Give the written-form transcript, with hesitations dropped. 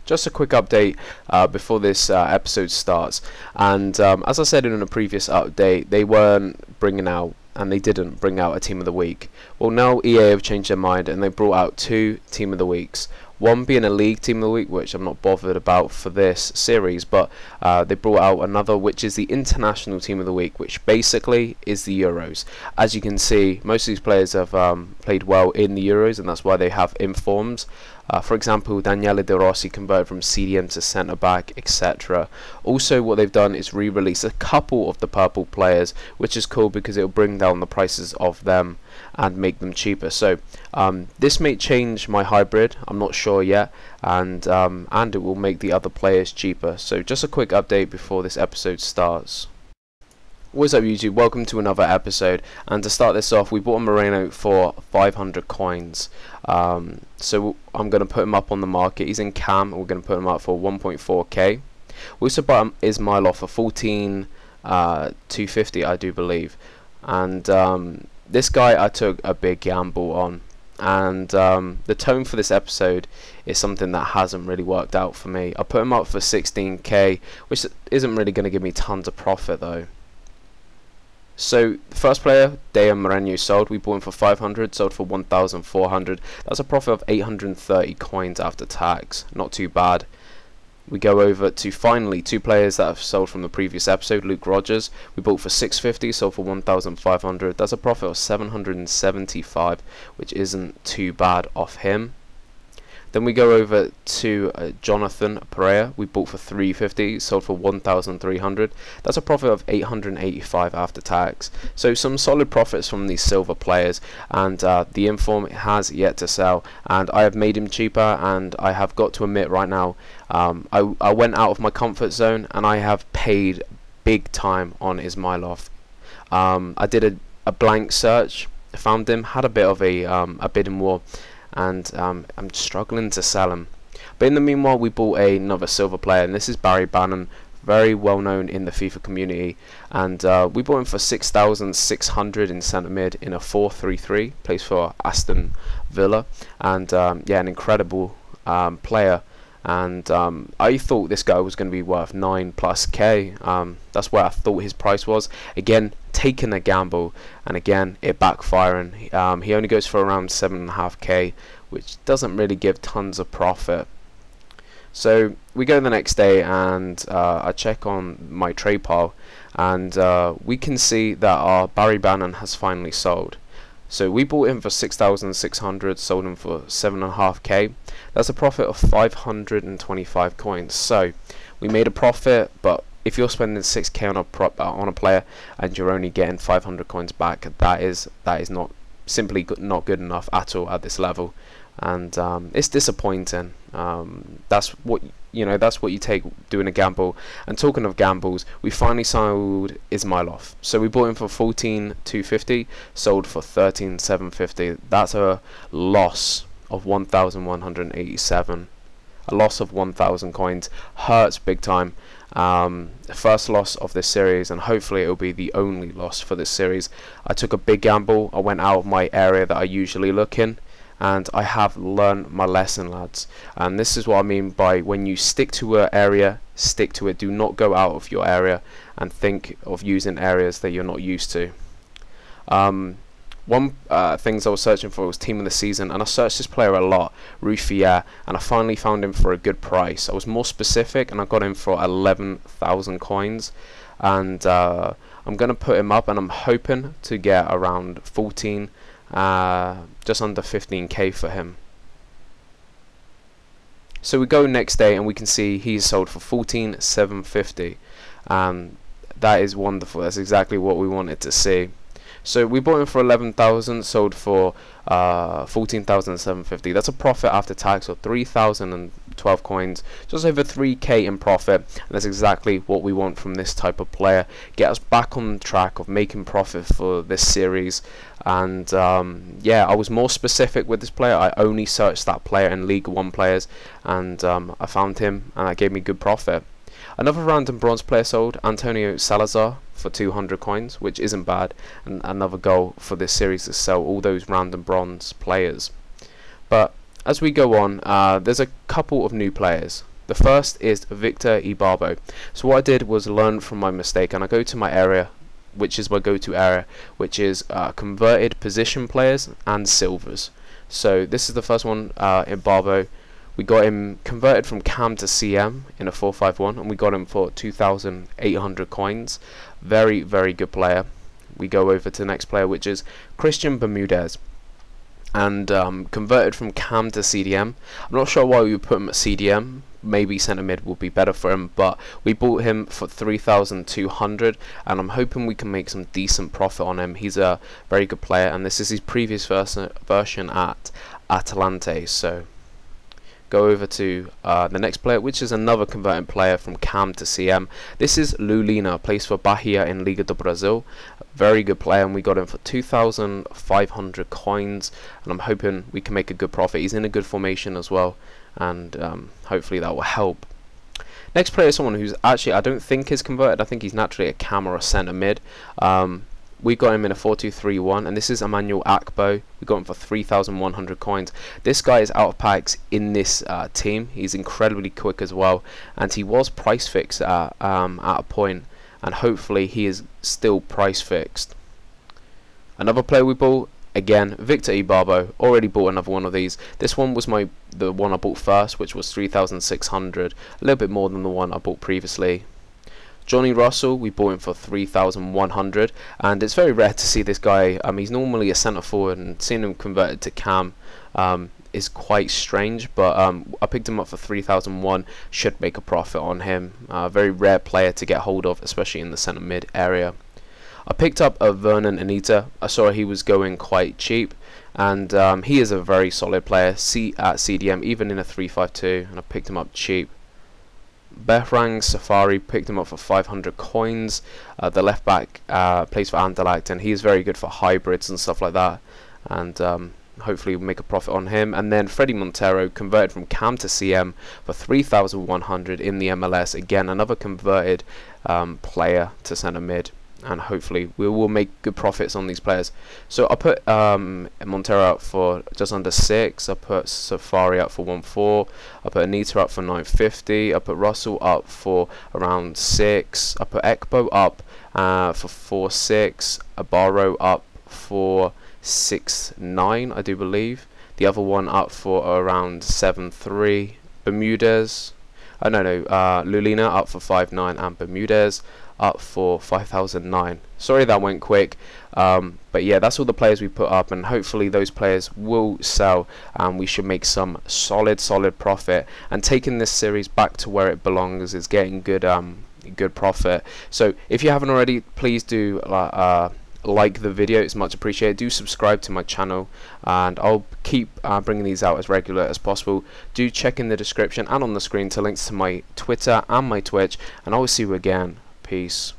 just a quick update before this episode starts. And as I said in a previous update, they weren't bringing out, and they didn't bring out a Team of the Week. Well, now EA have changed their mind and they brought out 2 Team of the Weeks. One being a League Team of the Week, which I'm not bothered about for this series, but they brought out another, which is the International Team of the Week, which basically is the Euros. As you can see, most of these players have played well in the Euros, and that's why they have informs. For example, Daniele De Rossi converted from CDM to centre back, etc. Also, what they've done is re-release a couple of the purple players, which is cool because it will bring down the prices of them and make them cheaper. So this may change my hybrid, I'm not sure yet, and it will make the other players cheaper. So just a quick update before this episode starts. What's up YouTube, welcome to another episode, and to start this off we bought a Moreno for 500 coins. So I'm going to put him up on the market. He's in cam, we're going to put him up for 1.4k. We also bought Ismailov for 14,250 I do believe, and this guy I took a big gamble on, and the tone for this episode is something that hasn't really worked out for me. I put him up for 16k, which isn't really going to give me tons of profit though. So the first player, Dea Moreno, sold. We bought him for 500, sold for 1,400. That's a profit of 830 coins after tax. Not too bad. We go over to finally 2 players that have sold from the previous episode. Luke Rogers, we bought for 650, sold for 1,500. That's a profit of 775, which isn't too bad off him. Then we go over to Jonathan Pereira. We bought for 350, sold for 1,300. That's a profit of 885 after tax. So some solid profits from these silver players, and the inform has yet to sell, and I have made him cheaper. And I have got to admit right now, I went out of my comfort zone and I have paid big time on Ismailov. I did a blank search, found him, had a bit of a bidding war, and I'm struggling to sell him. But in the meanwhile, we bought another silver player, and this is Barry Bannon, very well known in the FIFA community, and we bought him for 6,600 in centre mid in a 4-3-3, plays for Aston Villa, and yeah, an incredible player. And I thought this guy was going to be worth 9+k. That's where I thought his price was. Again, taking a gamble, and again it backfiring. He only goes for around 7.5k, which doesn't really give tons of profit. So we go the next day, and I check on my trade pile, and we can see that our Barry Bannon has finally sold. So we bought him for 6,600, sold him for 7.5k. That's a profit of 525 coins. So we made a profit, but if you're spending 6k on a player and you're only getting 500 coins back, that is not simply not good enough at all at this level, and it's disappointing. That's what you take doing a gamble. And talking of gambles, we finally sold Ismailov. So we bought him for 14,250, sold for 13,750. That's a loss of 1,187. A loss of 1,000 coins hurts big time. First loss of this series, and hopefully it will be the only loss for this series. I took a big gamble. I went out of my area that I usually look in, and I have learned my lesson, lads. And this is what I mean by when you stick to an area, stick to it. Do not go out of your area and think of using areas that you're not used to. One things I was searching for was team of the season, and I searched this player a lot, Ruffier, and I finally found him for a good price. I was more specific, and I got him for 11,000 coins, and I'm going to put him up, and I'm hoping to get around 14, just under 15k for him. So we go next day, and we can see he's sold for 14,750. That is wonderful. That's exactly what we wanted to see. So we bought him for 11,000, sold for 14,750. That's a profit after tax of 3,012 coins, just over 3k in profit. And that's exactly what we want from this type of player. Get us back on the track of making profit for this series. And yeah, I was more specific with this player. I only searched that player in League 1 players, and I found him, and that gave me good profit. Another random bronze player sold, Antonio Salazar, for 200 coins, which isn't bad, and another goal for this series to sell all those random bronze players. But as we go on, there's a couple of new players. The first is Victor Ibarbo. So what I did was learn from my mistake, and I go to my area, which is my go-to area, which is converted position players and silvers. So this is the first one, Ibarbo. We got him converted from cam to CM in a 4-5-1, and we got him for 2,800 coins. Very, very good player. We go over to the next player, which is Christian Bermudez, and converted from cam to CDM. I'm not sure why we would put him at CDM. Maybe centre mid would be better for him, but we bought him for 3,200, and I'm hoping we can make some decent profit on him. He's a very good player, and this is his previous version at Atalante. So go over to the next player, which is another converted player from cam to CM. This is Lulina, plays for Bahia in Liga do Brasil. Very good player, and we got him for 2,500 coins, and I'm hoping we can make a good profit. He's in a good formation as well, and hopefully that will help. Next player is someone who's actually, I don't think is converted. I think he's naturally a cam or a centre mid. We got him in a 4-2-3-1, and this is Emmanuel Akbo. We got him for 3,100 coins. This guy is out of packs in this team. He's incredibly quick as well, and he was price fixed at a point, and hopefully he is still price fixed. Another player we bought, again, Victor Ibarbo. Already bought another one of these. This one was the one I bought first, which was 3,600, a little bit more than the one I bought previously. Johnny Russell, we bought him for 3,100, and it's very rare to see this guy. He's normally a centre forward, and seeing him converted to cam is quite strange, but I picked him up for 3,001. Should make a profit on him. Very rare player to get hold of, especially in the centre mid area. I picked up a Vernon Anita. I saw he was going quite cheap, and he is a very solid player at CDM, even in a 3-5-2, and I picked him up cheap. Behrang Safari, picked him up for 500 coins. The left back plays for Anderlecht, and he is very good for hybrids and stuff like that, and hopefully we'll make a profit on him. And then Freddie Montero, converted from cam to CM for 3,100 in the MLS. Again, another converted player to centre mid, and hopefully we will make good profits on these players. So I put Montero out for just under 6. I put Safari out for 1.4. I put Anita up for 950. I put Russell up for around 6. I put Ekbo up for 4.6. Abaro up for 6.9, I do believe. The other one up for around 7.3. Bermudez, Lulina up for 5.9, and Bermudez up for 5,009. Sorry that went quick, but yeah, that's all the players we put up, and hopefully those players will sell, and we should make some solid profit, and taking this series back to where it belongs is getting good profit. So if you haven't already, please do like the video. It's much appreciated. Do subscribe to my channel, and I'll keep bringing these out as regular as possible. Do check in the description and on the screen to links to my Twitter and my Twitch, and I will see you again. Peace.